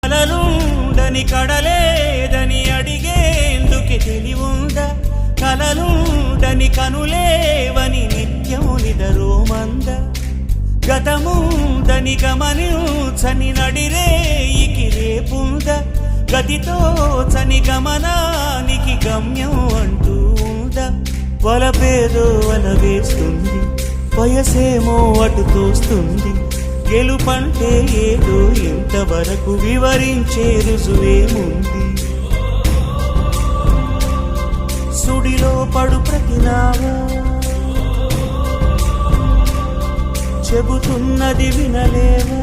కలలుండని కడలేదని అడిగేందుకు తెలివుందా? కలలుండని కనులేవని నిత్యము నిదరోమంద. గతముందని గమనించని నడిరేయికి రేపుందా? గతితో చని గమనానికి గమ్యం అంటూ ఉందా? వలపేదో వల వేస్తుంది, వయసేమో అటు తోస్తుంది. గెలుపంటే ఏదో ఇంతవరకు వివరించే రుజువేముంది? సుడిలో పడు ప్రతినావా చెబుతున్నది వినలేవా?